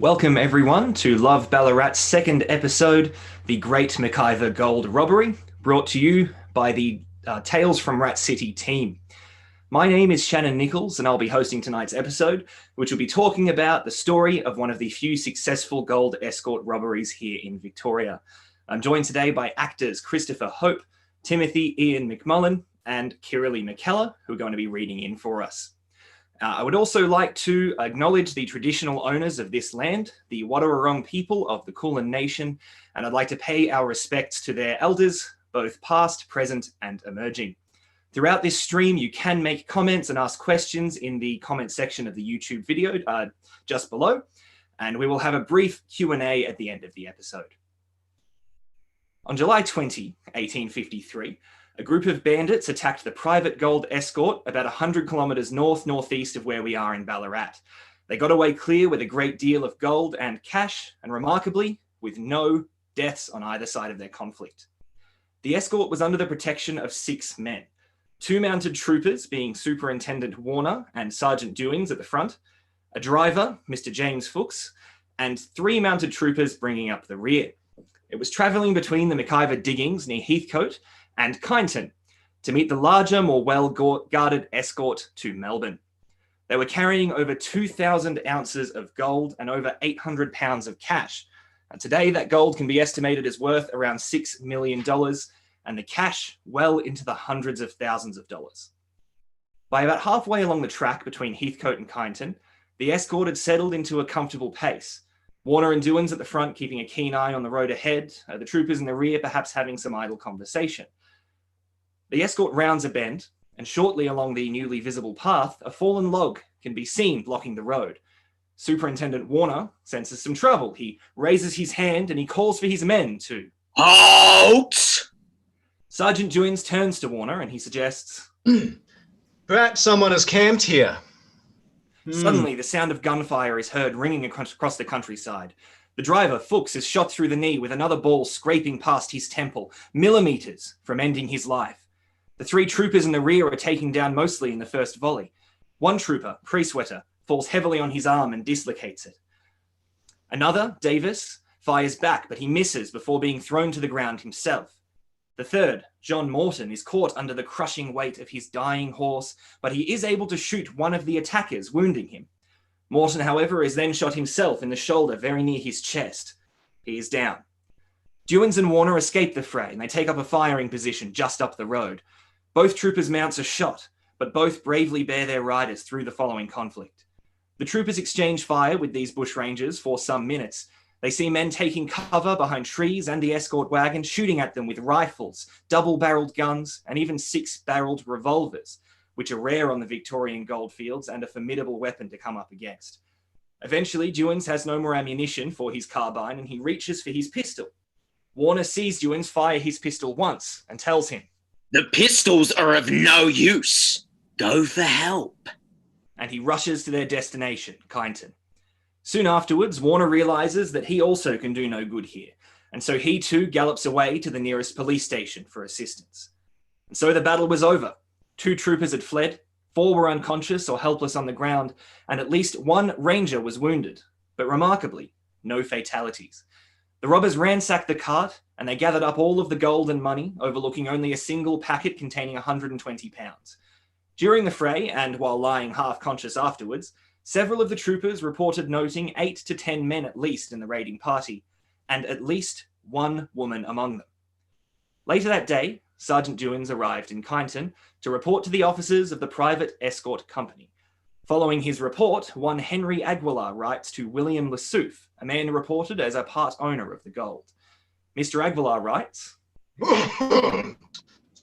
Welcome everyone to Love Ballarat's second episode, the Great McIvor Gold Robbery, brought to you by the Tales from Rat City team. My name is Shannon Nichols and I'll be hosting tonight's episode, which will be talking about the story of one of the few successful gold escort robberies here in Victoria. I'm joined today by actors Christopher Hope, Timothy Ian McMullen, and Kiralee McKellar, who are going to be reading in for us. I would also like to acknowledge the traditional owners of this land, the Wadawurrung people of the Kulin Nation, and I'd like to pay our respects to their elders, both past, present, and emerging. Throughout this stream, you can make comments and ask questions in the comment section of the YouTube video just below, and we will have a brief Q&A at the end of the episode. On July 20, 1853, a group of bandits attacked the private gold escort about 100 kilometres northeast of where we are in Ballarat. They got away clear with a great deal of gold and cash, and remarkably, with no deaths on either side of their conflict. The escort was under the protection of 6 men, 2 mounted troopers being Superintendent Warner and Sergeant Dewings at the front, a driver, Mr. James Fuchs, and 3 mounted troopers bringing up the rear. It was travelling between the McIvor diggings near Heathcote and Kyneton to meet the larger, more well-guarded escort to Melbourne. They were carrying over 2,000 ounces of gold and over 800 pounds of cash. And today that gold can be estimated as worth around $6 million and the cash well into the hundreds of thousands of dollars. By about halfway along the track between Heathcote and Kyneton, the escort had settled into a comfortable pace. Warner and Dewins at the front keeping a keen eye on the road ahead, the troopers in the rear perhaps having some idle conversation. The escort rounds a bend, and shortly along the newly visible path, a fallen log can be seen blocking the road. Superintendent Warner senses some trouble. He raises his hand and he calls for his men to halt! Sergeant Dewins turns to Warner and he suggests, Perhaps someone has camped here. Suddenly, the sound of gunfire is heard ringing across the countryside. The driver, Fuchs, is shot through the knee with another ball scraping past his temple, millimetres from ending his life. The 3 troopers in the rear are taken down mostly in the first volley. One trooper, Priestwetter, falls heavily on his arm and dislocates it. Another, Davis, fires back, but he misses before being thrown to the ground himself. The third, John Morton, is caught under the crushing weight of his dying horse, but he is able to shoot one of the attackers, wounding him. Morton, however, is then shot himself in the shoulder very near his chest. He is down. Dewins and Warner escape the fray, and they take up a firing position just up the road. Both troopers' mounts are shot, but both bravely bear their riders through the following conflict. The troopers exchange fire with these bushrangers for some minutes. They see men taking cover behind trees and the escort wagon, shooting at them with rifles, double-barreled guns, and even 6-barreled revolvers, which are rare on the Victorian goldfields and a formidable weapon to come up against. Eventually, Dewins has no more ammunition for his carbine and he reaches for his pistol. Warner sees Dewins fire his pistol once and tells him, "The pistols are of no use. Go for help." And he rushes to their destination, Kyneton. Soon afterwards, Warner realises that he also can do no good here, and so he too gallops away to the nearest police station for assistance. And so the battle was over. 2 troopers had fled, 4 were unconscious or helpless on the ground, and at least 1 ranger was wounded, but remarkably, no fatalities. The robbers ransacked the cart, and they gathered up all of the gold and money, overlooking only a single packet containing 120 pounds. During the fray, and while lying half-conscious afterwards, several of the troopers reported noting 8 to 10 men at least in the raiding party, and at least 1 woman among them. Later that day, Sergeant Dewins arrived in Kyneton to report to the officers of the private escort company. Following his report, one Henry Aguilar writes to William Lassouf, a man reported as a part owner of the gold. Mr. Aguilar writes,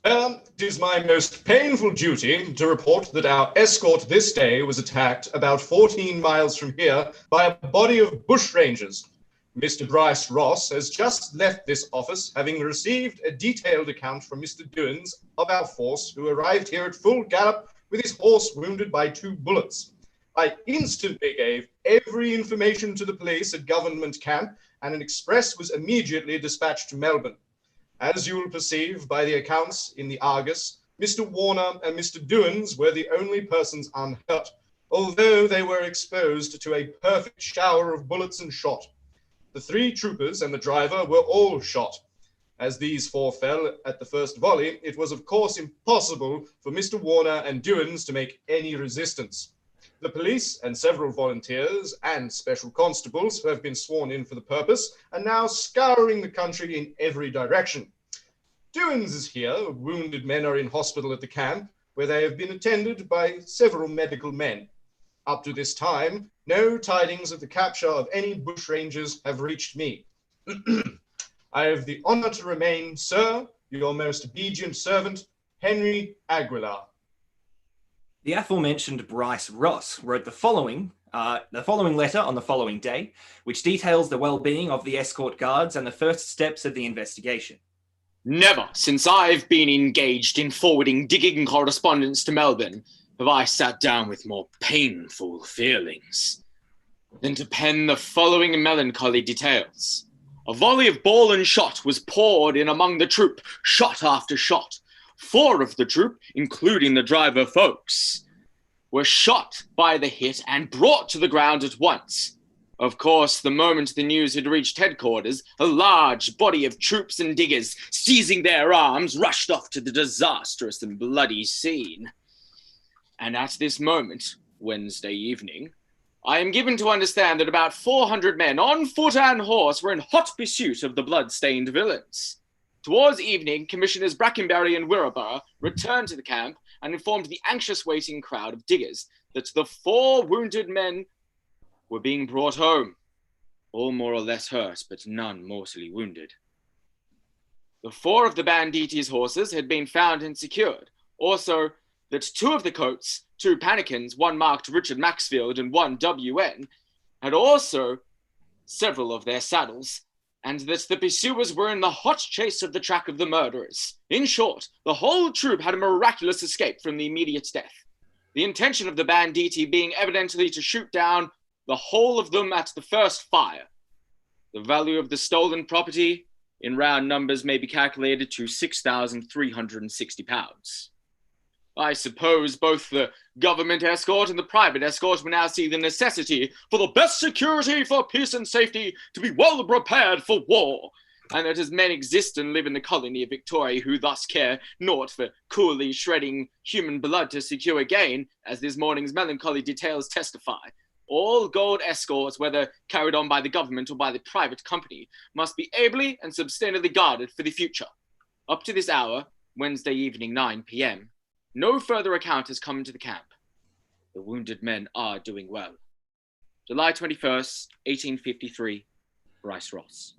It is my most painful duty to report that our escort this day was attacked about 14 miles from here by a body of bushrangers. Mr. Bryce Ross has just left this office, having received a detailed account from Mr. Dewins of our force, who arrived here at full gallop with his horse wounded by 2 bullets. I instantly gave every information to the police at Government Camp, and an express was immediately dispatched to Melbourne. As you will perceive by the accounts in the Argus, Mr. Warner and Mr. Dewins were the only persons unhurt. although they were exposed to a perfect shower of bullets and shot. The 3 troopers and the driver were all shot. As these 4 fell at the first volley, it was of course impossible for Mr. Warner and Dewins to make any resistance. The police and several volunteers and special constables who have been sworn in for the purpose are now scouring the country in every direction. Dewins is here. Wounded men are in hospital at the camp, where they have been attended by several medical men. Up to this time, no tidings of the capture of any bushrangers have reached me. I have the honor to remain, sir, your most obedient servant, Henry Aguilar. The aforementioned Bryce Ross wrote the following letter on the following day, which details the well-being of the escort guards and the first steps of the investigation. Never since I've been engaged in forwarding digging correspondence to Melbourne have I sat down with more painful feelings than to pen the following melancholy details. A volley of ball and shot was poured in among the troop, shot after shot. 4 of the troop, including the driver folks, were shot by the hit and brought to the ground at once. Of course, the moment the news had reached headquarters, a large body of troops and diggers, seizing their arms, rushed off to the disastrous and bloody scene. And at this moment, Wednesday evening, I am given to understand that about 400 men on foot and horse were in hot pursuit of the blood-stained villains. Towards evening, Commissioners Brackenbury and Wirraborough returned to the camp and informed the anxious waiting crowd of diggers that the 4 wounded men were being brought home, all more or less hurt, but none mortally wounded. The 4 of the banditis' horses had been found and secured. Also, that 2 of the coats, 2 pannikins, one marked Richard Maxfield and one WN, had also several of their saddles, and that the pursuers were in the hot chase of the track of the murderers. In short, the whole troop had a miraculous escape from the immediate death, the intention of the banditti being evidently to shoot down the whole of them at the first fire. The value of the stolen property, in round numbers, may be calculated to £6,360. I suppose both the government escort and the private escort will now see the necessity for the best security for peace and safety to be well prepared for war, and that as men exist and live in the colony of Victoria who thus care naught for coolly shredding human blood to secure gain, as this morning's melancholy details testify, all gold escorts, whether carried on by the government or by the private company, must be ably and substantially guarded for the future. Up to this hour, Wednesday evening, 9 p.m., no further account has come into the camp. The wounded men are doing well. July 21st, 1853, Bryce Ross.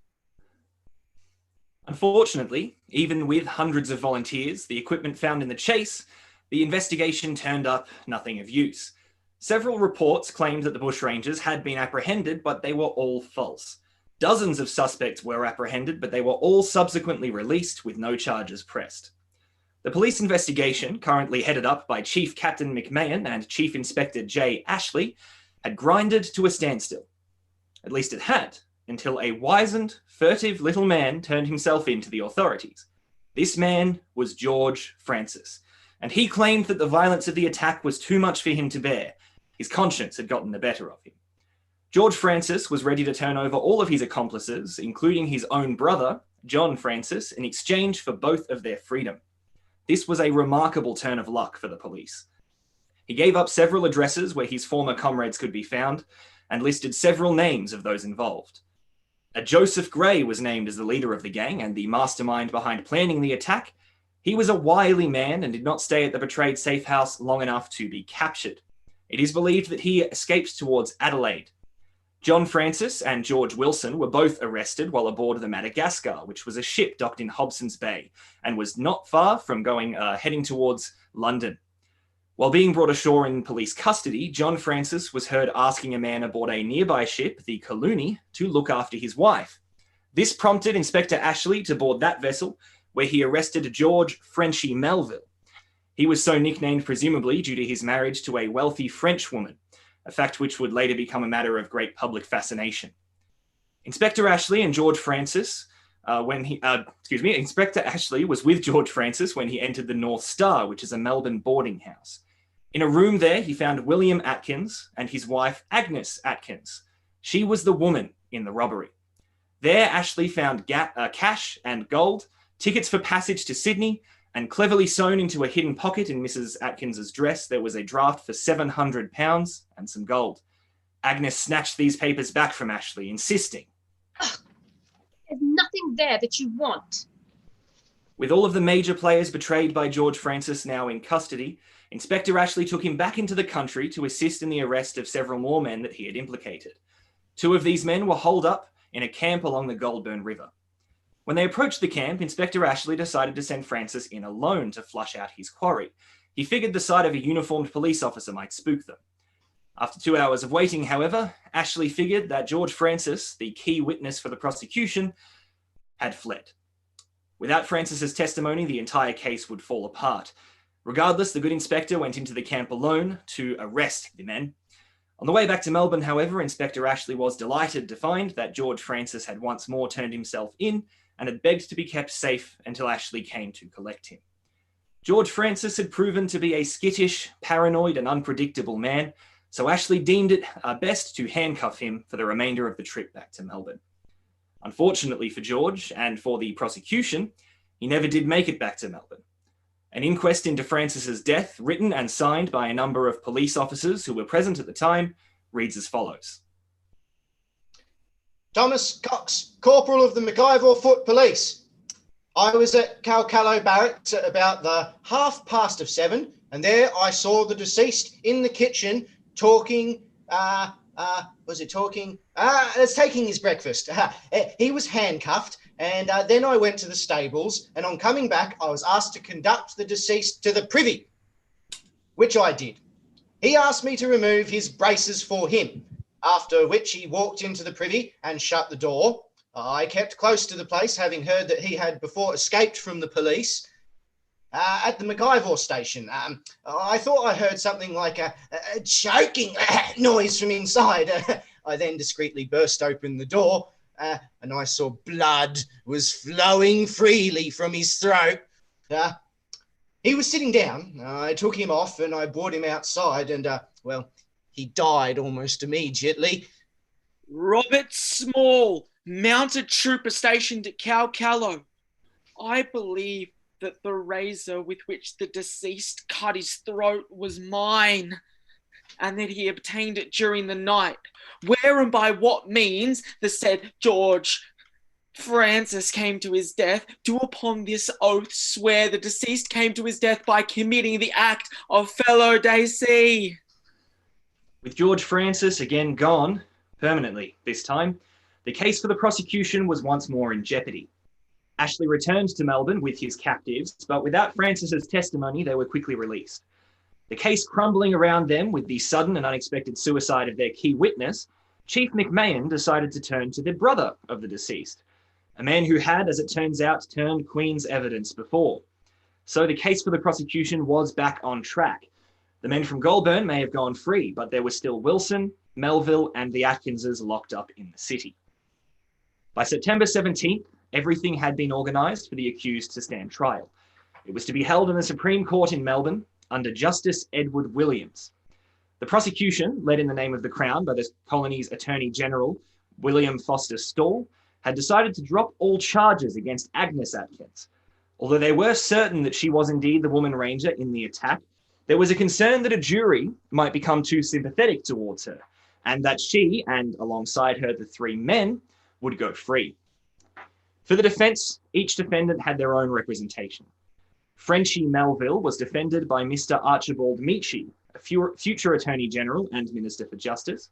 Unfortunately, even with hundreds of volunteers, the equipment found in the chase, the investigation turned up nothing of use. Several reports claimed that the bushrangers had been apprehended, but they were all false. Dozens of suspects were apprehended, but they were all subsequently released with no charges pressed. The police investigation, currently headed up by Chief Captain McMahon and Chief Inspector J. Ashley, had grinded to a standstill. At least it had, until a wizened, furtive little man turned himself in to the authorities. This man was George Francis, and he claimed that the violence of the attack was too much for him to bear. His conscience had gotten the better of him. George Francis was ready to turn over all of his accomplices, including his own brother, John Francis, in exchange for both of their freedom. This was a remarkable turn of luck for the police. He gave up several addresses where his former comrades could be found and listed several names of those involved. A Joseph Gray was named as the leader of the gang and the mastermind behind planning the attack. He was a wily man and did not stay at the betrayed safe house long enough to be captured. It is believed that he escaped towards Adelaide. John Francis and George Wilson were both arrested while aboard the Madagascar, which was a ship docked in Hobson's Bay and was not far from heading towards London. While being brought ashore in police custody, John Francis was heard asking a man aboard a nearby ship, the Kaluni, to look after his wife. This prompted Inspector Ashley to board that vessel, where he arrested George Frenchy Melville. He was so nicknamed presumably due to his marriage to a wealthy French woman, a fact which would later become a matter of great public fascination. Inspector Ashley and George Francis, Inspector Ashley was with George Francis when he entered the North Star, which is a Melbourne boarding house. In a room there, he found William Atkins and his wife, Agnes Atkins. She was the woman in the robbery. There, Ashley found cash and gold, tickets for passage to Sydney, and cleverly sewn into a hidden pocket in Mrs. Atkins's dress, there was a draft for £700 and some gold. Agnes snatched these papers back from Ashley, insisting, "There's nothing there that you want." With all of the major players betrayed by George Francis now in custody, Inspector Ashley took him back into the country to assist in the arrest of several more men that he had implicated. 2 of these men were holed up in a camp along the Goulburn River. When they approached the camp, Inspector Ashley decided to send Francis in alone to flush out his quarry. He figured the sight of a uniformed police officer might spook them. After 2 hours of waiting, however, Ashley figured that George Francis, the key witness for the prosecution, had fled. Without Francis's testimony, the entire case would fall apart. Regardless, the good inspector went into the camp alone to arrest the men. On the way back to Melbourne, however, Inspector Ashley was delighted to find that George Francis had once more turned himself in and had begged to be kept safe until Ashley came to collect him. George Francis had proven to be a skittish, paranoid, and unpredictable man, so Ashley deemed it best to handcuff him for the remainder of the trip back to Melbourne. Unfortunately for George and for the prosecution, he never did make it back to Melbourne. An inquest into Francis's death, written and signed by a number of police officers who were present at the time, reads as follows. Thomas Cox, Corporal of the McIvor Foot Police. I was at Calcallo Barracks at about the 7:30, and there I saw the deceased in the kitchen taking, taking his breakfast. He was handcuffed, and then I went to the stables, and on coming back, I was asked to conduct the deceased to the privy, which I did. He asked me to remove his braces for him, after which he walked into the privy and shut the door. I kept close to the place, having heard that he had before escaped from the police. At the McIvor station, I thought I heard something like a choking noise from inside. I then discreetly burst open the door, and I saw blood was flowing freely from his throat. He was sitting down. I took him off and I brought him outside, and, he died almost immediately. Robert Small, mounted trooper stationed at Calcallo. I believe that the razor with which the deceased cut his throat was mine, and that he obtained it during the night. Where and by what means the said George Francis came to his death, do upon this oath swear the deceased came to his death by committing the act of fellow DC. With George Francis again gone, permanently this time, the case for the prosecution was once more in jeopardy. Ashley returned to Melbourne with his captives, but without Francis's testimony, they were quickly released. The case crumbling around them with the sudden and unexpected suicide of their key witness, Chief McMahon decided to turn to the brother of the deceased, a man who had, as it turns out, turned Queen's evidence before. So the case for the prosecution was back on track. The men from Goulburn may have gone free, but there were still Wilson, Melville, and the Atkinses locked up in the city. By September 17th, everything had been organised for the accused to stand trial. It was to be held in the Supreme Court in Melbourne under Justice Edward Williams. The prosecution, led in the name of the Crown by the colony's Attorney General, William Foster Stawell, had decided to drop all charges against Agnes Atkins. Although they were certain that she was indeed the woman ranger in the attack, there was a concern that a jury might become too sympathetic towards her, and that she, and alongside her the 3 men, would go free. For the defence, each defendant had their own representation. Frenchie Melville was defended by Mr. Archibald Meachie, a future Attorney General and Minister for Justice.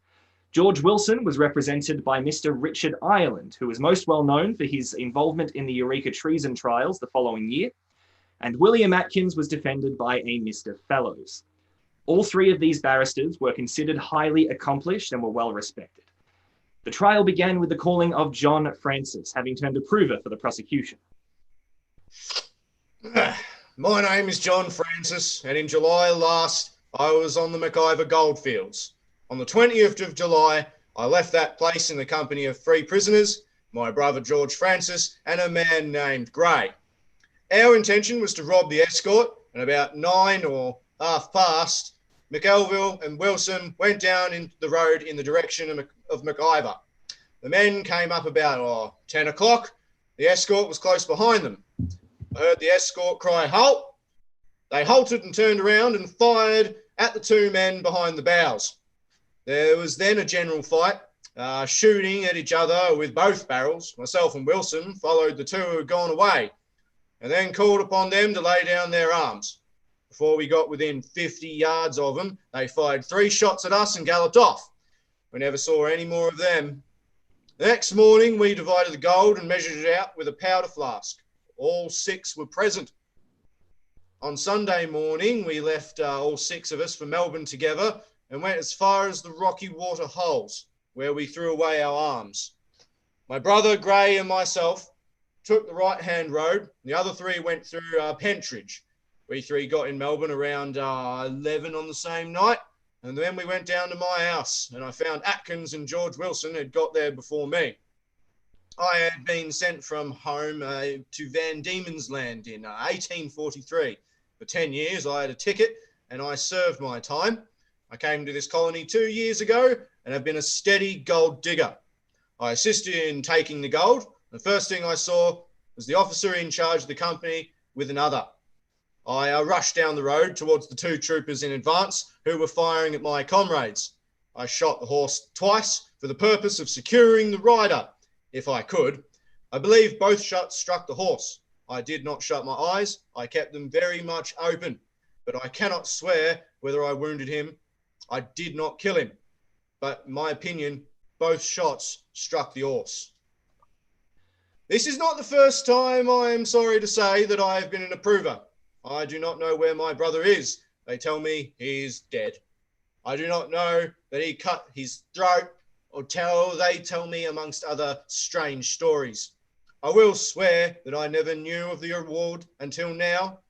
George Wilson was represented by Mr. Richard Ireland, who was most well known for his involvement in the Eureka treason trials the following year. And William Atkins was defended by a Mr. Fellows. All 3 of these barristers were considered highly accomplished and were well respected. The trial began with the calling of John Francis, having turned approver for the prosecution. My name is John Francis, and in July last, I was on the McIvor goldfields. On the 20th of July, I left that place in the company of 3 prisoners, my brother George Francis, and a man named Gray. Our intention was to rob the Escort, and about 9 or half past, McElville and Wilson went down in the road in the direction of McIvor. The men came up about 10 o'clock. The escort was close behind them. I heard the escort cry, "Halt!" They halted and turned around and fired at the two men behind the bows. There was then a general fight, shooting at each other with both barrels. Myself and Wilson followed the two who had gone away and then called upon them to lay down their arms. Before we got within 50 yards of them, they fired 3 shots at us and galloped off. We never saw any more of them. The next morning, we divided the gold and measured it out with a powder flask. All 6 were present. On Sunday morning, we left all 6 of us for Melbourne together and went as far as the Rocky Water Holes, where we threw away our arms. My brother, Gray, and myself took the right-hand road. The other 3 went through Pentridge. We 3 got in Melbourne around 11 on the same night, and then we went down to my house, and I found Atkins and George Wilson had got there before me. I had been sent from home to Van Diemen's Land in 1843. For 10 years, I had a ticket, and I served my time. I came to this colony 2 years ago, and have been a steady gold digger. I assisted in taking the gold. The first thing I saw was the officer in charge of the company with another. I rushed down the road towards the 2 troopers in advance who were firing at my comrades. I shot the horse twice for the purpose of securing the rider, if I could. I believe both shots struck the horse. I did not shut my eyes. I kept them very much open, but I cannot swear whether I wounded him. I did not kill him, but in my opinion, both shots struck the horse. This is not the first time, I am sorry to say, that I have been an approver. I do not know where my brother is. They tell me he is dead. I do not know that he cut his throat, or they tell me amongst other strange stories. I will swear that I never knew of the reward until now.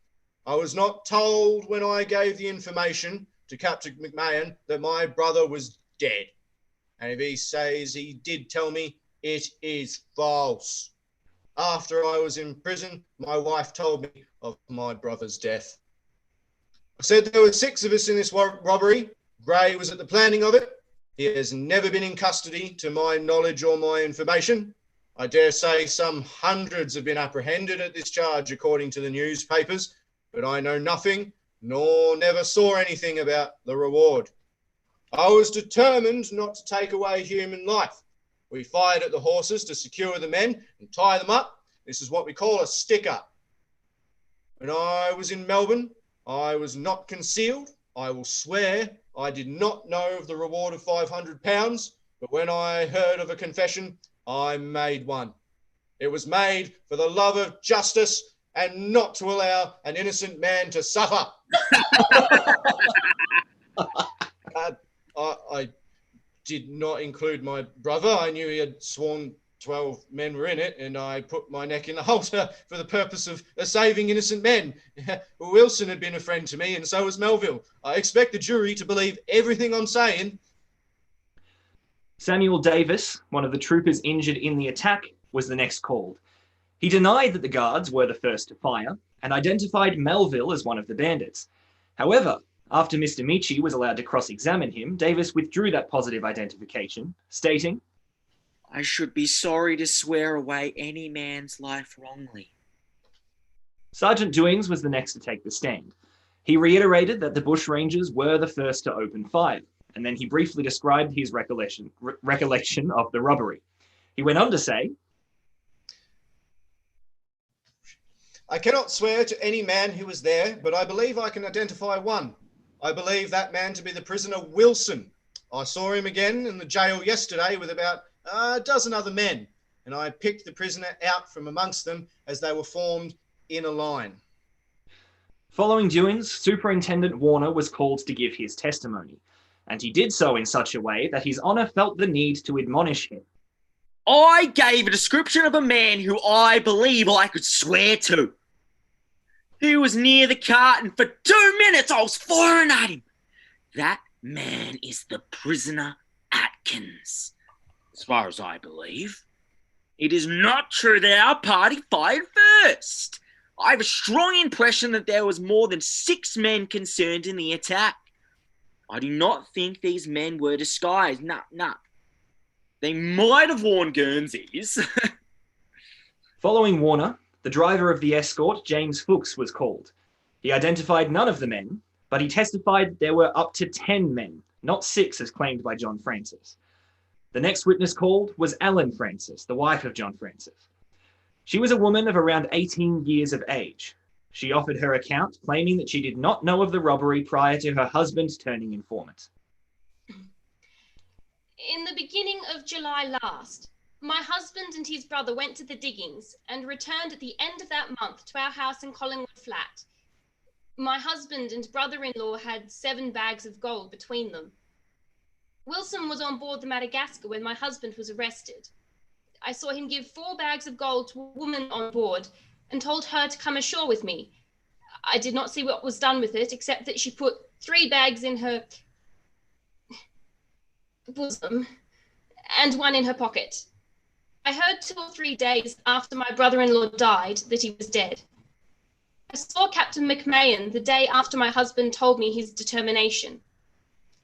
I was not told when I gave the information to Captain McMahon that my brother was dead. And if he says he did tell me, it is false. After I was in prison, my wife told me of my brother's death. I said there were 6 of us in this robbery. Gray was at the planning of it. He has never been in custody to my knowledge or my information. I dare say some hundreds have been apprehended at this charge according to the newspapers, but I know nothing nor never saw anything about the reward. I was determined not to take away human life. We fired at the horses to secure the men and tie them up. This is what we call a sticker. When I was in Melbourne, I was not concealed. I will swear I did not know of the reward of £500, but when I heard of a confession, I made one. It was made for the love of justice and not to allow an innocent man to suffer. I did not include my brother. I knew he had sworn 12 men were in it, and I put my neck in the halter for the purpose of saving innocent men. Wilson had been a friend to me, and so was Melville. I expect the jury to believe everything I'm saying. Samuel Davis, one of the troopers injured in the attack, was the next called. He denied that the guards were the first to fire and identified Melville as one of the bandits. However, after Mr. Michi was allowed to cross-examine him, Davis withdrew that positive identification, stating, "I should be sorry to swear away any man's life wrongly." Sergeant Doings was the next to take the stand. He reiterated that the bushrangers were the first to open fire, and then he briefly described his recollection of the robbery. He went on to say, I cannot swear to any man who was there, but I believe I can identify one. I believe that man to be the prisoner Wilson. I saw him again in the jail yesterday with about a dozen other men, and I picked the prisoner out from amongst them as they were formed in a line. Following Doings, Superintendent Warner was called to give his testimony, and he did so in such a way that His Honour felt the need to admonish him. I gave a description of a man who I believe I could swear to. He was near the cart, and for 2 minutes I was firing at him. That man is the prisoner Atkins, as far as I believe. It is not true that our party fired first. I have a strong impression that there was more than 6 men concerned in the attack. I do not think these men were disguised. Nah. They might have worn Guernseys. Following Warner, the driver of the escort, James Fuchs, was called. He identified none of the men, but he testified there were up to 10 men, not 6 as claimed by John Francis. The next witness called was Ellen Francis, the wife of John Francis. She was a woman of around 18 years of age. She offered her account, claiming that she did not know of the robbery prior to her husband turning informant. In the beginning of July last, my husband and his brother went to the diggings and returned at the end of that month to our house in Collingwood Flat. My husband and brother-in-law had 7 bags of gold between them. Wilson was on board the Madagascar when my husband was arrested. I saw him give 4 bags of gold to a woman on board and told her to come ashore with me. I did not see what was done with it, except that she put 3 bags in her bosom and 1 in her pocket. I heard 2 or 3 days after my brother-in-law died that he was dead. I saw Captain McMahon the day after my husband told me his determination.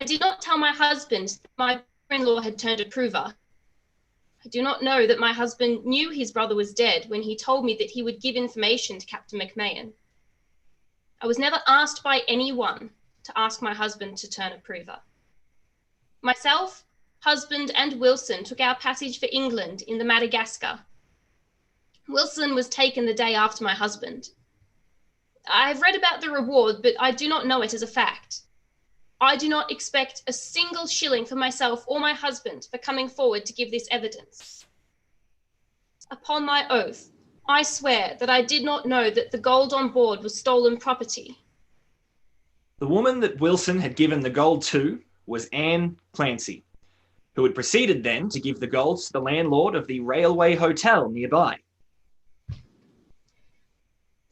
I did not tell my husband that my brother-in-law had turned approver. I do not know that my husband knew his brother was dead when he told me that he would give information to Captain McMahon. I was never asked by anyone to ask my husband to turn approver. Myself, husband, and Wilson took our passage for England in the Madagascar. Wilson was taken the day after my husband. I have read about the reward, but I do not know it as a fact. I do not expect a single shilling for myself or my husband for coming forward to give this evidence. Upon my oath, I swear that I did not know that the gold on board was stolen property. The woman that Wilson had given the gold to was Anne Clancy, who had proceeded then to give the gold to the landlord of the railway hotel nearby.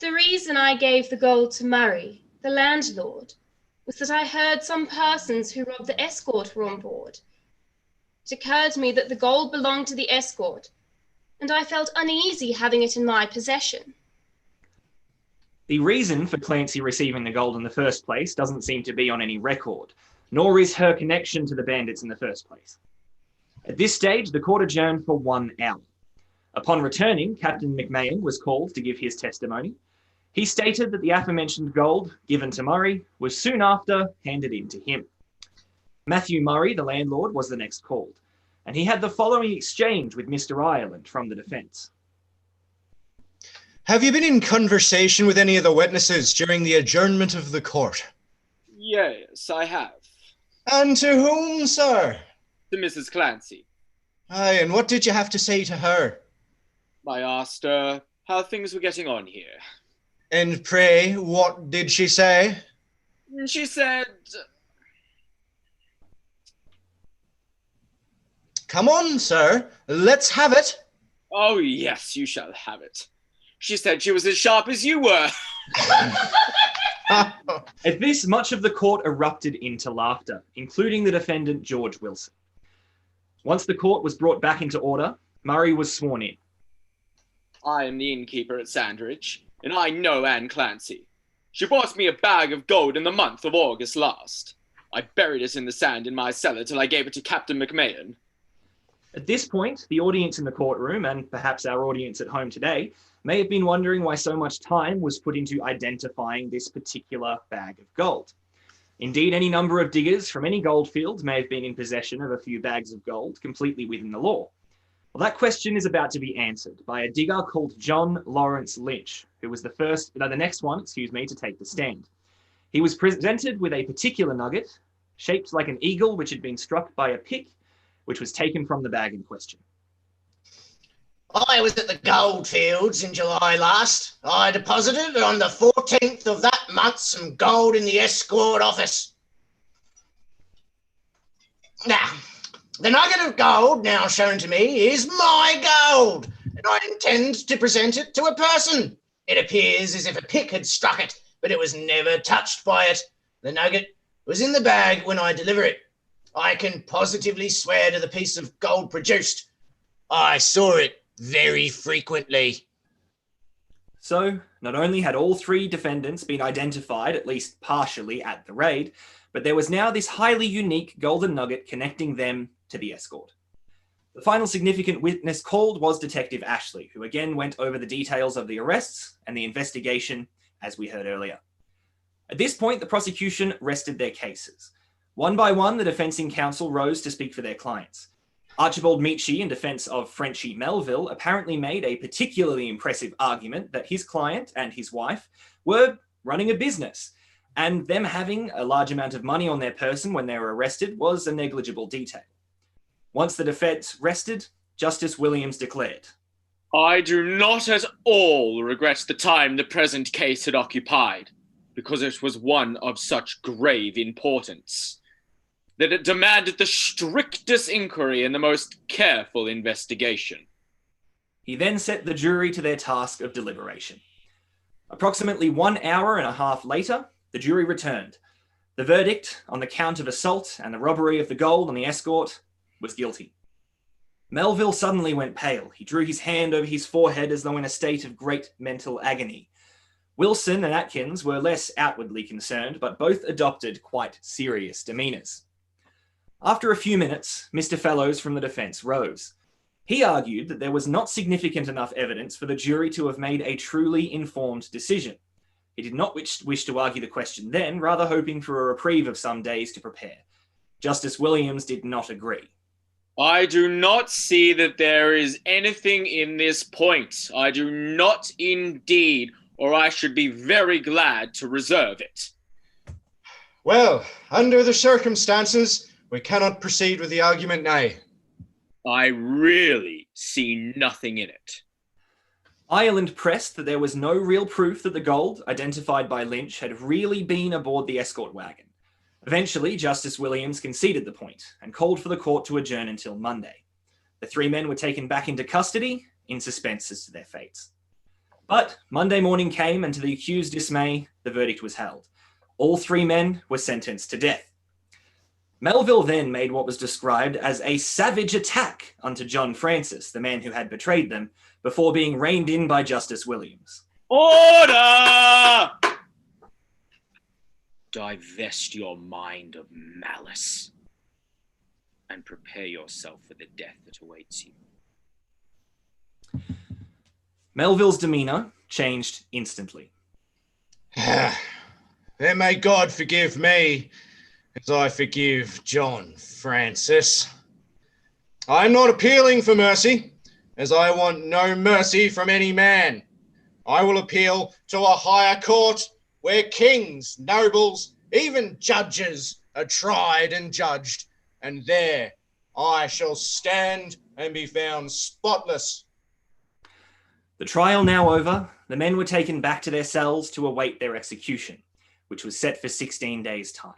The reason I gave the gold to Murray, the landlord, was that I heard some persons who robbed the escort were on board. It occurred to me that the gold belonged to the escort, and I felt uneasy having it in my possession. The reason for Clancy receiving the gold in the first place doesn't seem to be on any record, nor is her connection to the bandits in the first place. At this stage, the court adjourned for 1 hour. Upon returning, Captain McMahon was called to give his testimony. He stated that the aforementioned gold given to Murray was soon after handed in to him. Matthew Murray, the landlord, was the next called, and he had the following exchange with Mr. Ireland from the defence. Have you been in conversation with any of the witnesses during the adjournment of the court? Yes, I have. And to whom, sir? To Mrs. Clancy. Aye, and what did you have to say to her? I asked her how things were getting on here. And pray, what did she say? She said... Come on, sir, let's have it. Oh, yes, you shall have it. She said she was as sharp as you were. At this, much of the court erupted into laughter, including the defendant, George Wilson. Once the court was brought back into order, Murray was sworn in. I am the innkeeper at Sandridge, and I know Anne Clancy. She brought me a bag of gold in the month of August last. I buried it in the sand in my cellar till I gave it to Captain McMahon. At this point, the audience in the courtroom, and perhaps our audience at home today, may have been wondering why so much time was put into identifying this particular bag of gold. Indeed, any number of diggers from any goldfield may have been in possession of a few bags of gold completely within the law. Well, that question is about to be answered by a digger called John Lawrence Lynch, who was the next one to take the stand. He was presented with a particular nugget shaped like an eagle which had been struck by a pick, which was taken from the bag in question. I was at the goldfields in July last. I deposited on the 14th of that month some gold in the escort office. Now, the nugget of gold now shown to me is my gold, and I intend to present it to a person. It appears as if a pick had struck it, but it was never touched by it. The nugget was in the bag when I deliver it. I can positively swear to the piece of gold produced. I saw it very frequently. So, not only had all three defendants been identified, at least partially, at the raid, but there was now this highly unique golden nugget connecting them to the escort. The final significant witness called was Detective Ashley, who again went over the details of the arrests and the investigation, as we heard earlier. At this point, the prosecution rested their cases. One by one, the defencing counsel rose to speak for their clients. Archibald Meachie, in defence of Frenchie Melville, apparently made a particularly impressive argument that his client and his wife were running a business, and them having a large amount of money on their person when they were arrested was a negligible detail. Once the defence rested, Justice Williams declared, I do not at all regret the time the present case had occupied, because it was one of such grave importance that it demanded the strictest inquiry and the most careful investigation. He then set the jury to their task of deliberation. Approximately 1 hour and a half later, the jury returned. The verdict on the count of assault and the robbery of the gold on the escort was guilty. Melville suddenly went pale. He drew his hand over his forehead as though in a state of great mental agony. Wilson and Atkins were less outwardly concerned, but both adopted quite serious demeanours. After a few minutes, Mr. Fellows from the defence rose. He argued that there was not significant enough evidence for the jury to have made a truly informed decision. He did not wish to argue the question then, rather hoping for a reprieve of some days to prepare. Justice Williams did not agree. I do not see that there is anything in this point. I do not indeed, or I should be very glad to reserve it. Well, under the circumstances, we cannot proceed with the argument now. I really see nothing in it. Ireland pressed that there was no real proof that the gold, identified by Lynch, had really been aboard the escort wagon. Eventually, Justice Williams conceded the point and called for the court to adjourn until Monday. The three men were taken back into custody in suspense as to their fates. But Monday morning came, and to the accused's dismay, the verdict was held. All three men were sentenced to death. Melville then made what was described as a savage attack onto John Francis, the man who had betrayed them, before being reined in by Justice Williams. Order! Divest your mind of malice and prepare yourself for the death that awaits you. Melville's demeanour changed instantly. Then may God forgive me as I forgive John Francis. I am not appealing for mercy, as I want no mercy from any man. I will appeal to a higher court where kings, nobles, even judges are tried and judged, and there I shall stand and be found spotless. The trial now over, the men were taken back to their cells to await their execution, which was set for 16 days' time.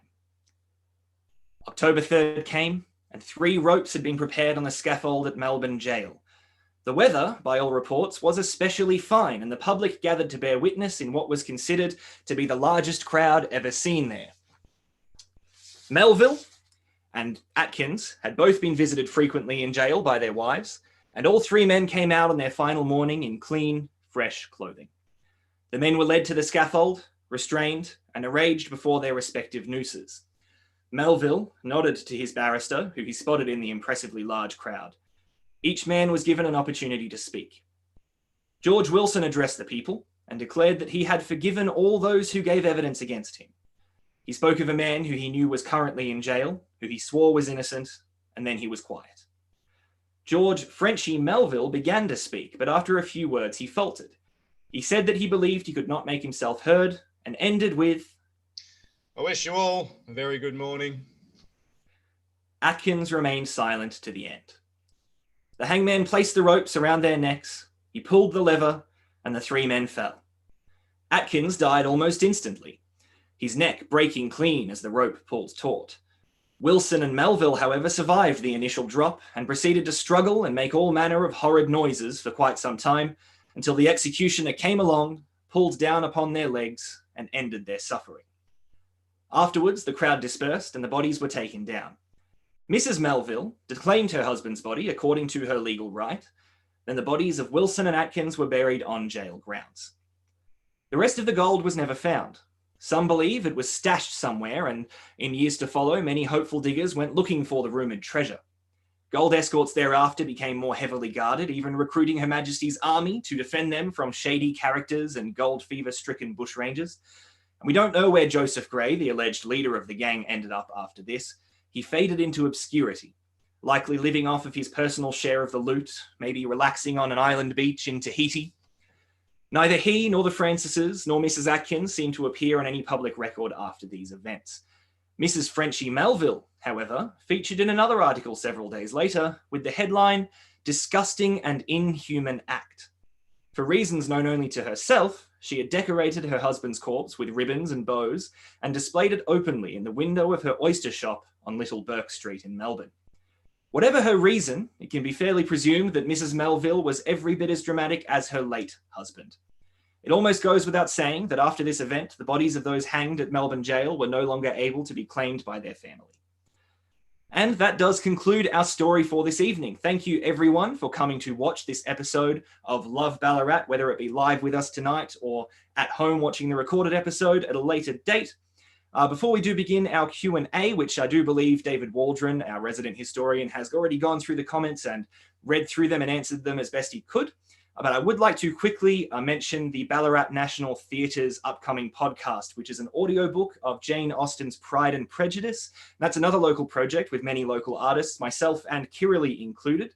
October 3rd came, and 3 ropes had been prepared on the scaffold at Melbourne Jail. The weather, by all reports, was especially fine, and the public gathered to bear witness in what was considered to be the largest crowd ever seen there. Melville and Atkins had both been visited frequently in jail by their wives, and all 3 men came out on their final morning in clean, fresh clothing. The men were led to the scaffold, restrained, and arraigned before their respective nooses. Melville nodded to his barrister, who he spotted in the impressively large crowd. Each man was given an opportunity to speak. George Wilson addressed the people and declared that he had forgiven all those who gave evidence against him. He spoke of a man who he knew was currently in jail, who he swore was innocent, and then he was quiet. George Frenchie Melville began to speak, but after a few words he faltered. He said that he believed he could not make himself heard, and ended with, I wish you all a very good morning. Atkins remained silent to the end. The hangman placed the ropes around their necks, he pulled the lever, and the 3 men fell. Atkins died almost instantly, his neck breaking clean as the rope pulled taut. Wilson and Melville, however, survived the initial drop and proceeded to struggle and make all manner of horrid noises for quite some time, until the executioner came along, pulled down upon their legs, and ended their suffering. Afterwards, the crowd dispersed and the bodies were taken down. Mrs. Melville claimed her husband's body according to her legal right. Then the bodies of Wilson and Atkins were buried on jail grounds. The rest of the gold was never found. Some believe it was stashed somewhere, and in years to follow, many hopeful diggers went looking for the rumoured treasure. Gold escorts thereafter became more heavily guarded, even recruiting Her Majesty's army to defend them from shady characters and gold fever-stricken bushrangers. And we don't know where Joseph Gray, the alleged leader of the gang, ended up after this. He faded into obscurity, likely living off of his personal share of the loot, maybe relaxing on an island beach in Tahiti. Neither he nor the Francises nor Mrs. Atkins seem to appear on any public record after these events. Mrs. Frenchie Melville, however, featured in another article several days later with the headline, "Disgusting and Inhuman Act." For reasons known only to herself, she had decorated her husband's corpse with ribbons and bows and displayed it openly in the window of her oyster shop on Little Burke Street in Melbourne. Whatever her reason, it can be fairly presumed that Mrs. Melville was every bit as dramatic as her late husband. It almost goes without saying that after this event, the bodies of those hanged at Melbourne jail were no longer able to be claimed by their family. And that does conclude our story for this evening. Thank you everyone for coming to watch this episode of Love Ballarat, whether it be live with us tonight or at home watching the recorded episode at a later date. Before we do begin our Q&A, which I do believe David Waldron, our resident historian, has already gone through the comments and read through them and answered them as best he could. But I would like to quickly mention the Ballarat National Theatre's upcoming podcast, which is an audiobook of Jane Austen's Pride and Prejudice. That's another local project with many local artists, myself and Kirralie included,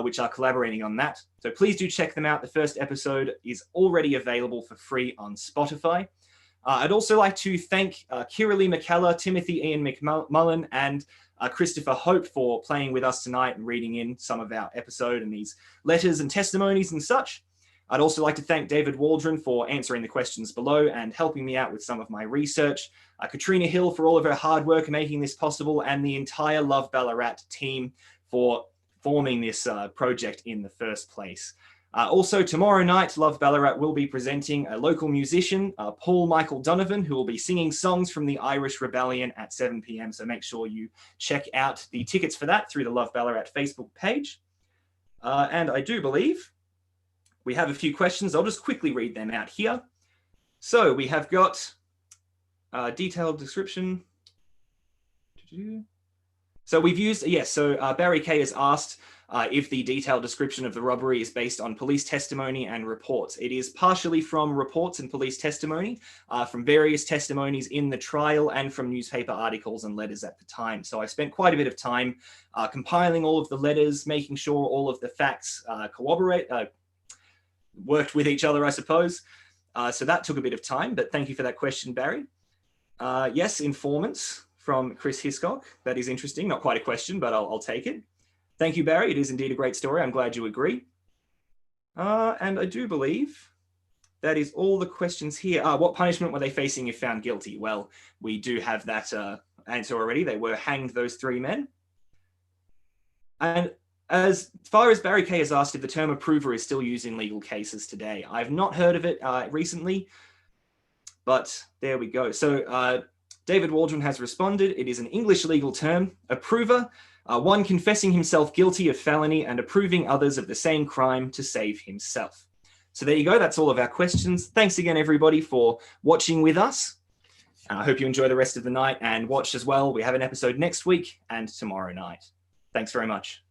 which are collaborating on that. So please do check them out. The first episode is already available for free on Spotify. I'd also like to thank Kirralie McKellar, Timothy Ian McMullen, and Christopher Hope for playing with us tonight and reading in some of our episode and these letters and testimonies and such. I'd also like to thank David Waldron for answering the questions below and helping me out with some of my research. Katrina Hill for all of her hard work making this possible, and the entire Love Ballarat team for forming this project in the first place. Also, tomorrow night, Love Ballarat will be presenting a local musician, Paul Michael Donovan, who will be singing songs from the Irish Rebellion at 7 p.m. So make sure you check out the tickets for that through the Love Ballarat Facebook page. And I do believe we have a few questions. I'll just quickly read them out here. So we have got a detailed description. So we've used, yes, so Barry Kay has asked, if the detailed description of the robbery is based on police testimony and reports. It is partially from reports and police testimony, from various testimonies in the trial and from newspaper articles and letters at the time. So I spent quite a bit of time compiling all of the letters, making sure all of the facts worked with each other, I suppose. So that took a bit of time, but thank you for that question, Barry. Yes, informants from Chris Hiscock. That is interesting. Not quite a question, but I'll take it. Thank you, Barry. It is indeed a great story. I'm glad you agree. And I do believe that is all the questions here. What punishment were they facing if found guilty? Well, we do have that answer already. They were hanged, those three men. And as far as Barry Kay has asked if the term approver is still used in legal cases today, I've not heard of it recently, but there we go. So David Waldron has responded. It is an English legal term, approver, one confessing himself guilty of felony and approving others of the same crime to save himself. So there you go. That's all of our questions. Thanks again, everybody, for watching with us. I hope you enjoy the rest of the night and watch as well. We have an episode next week and tomorrow night. Thanks very much.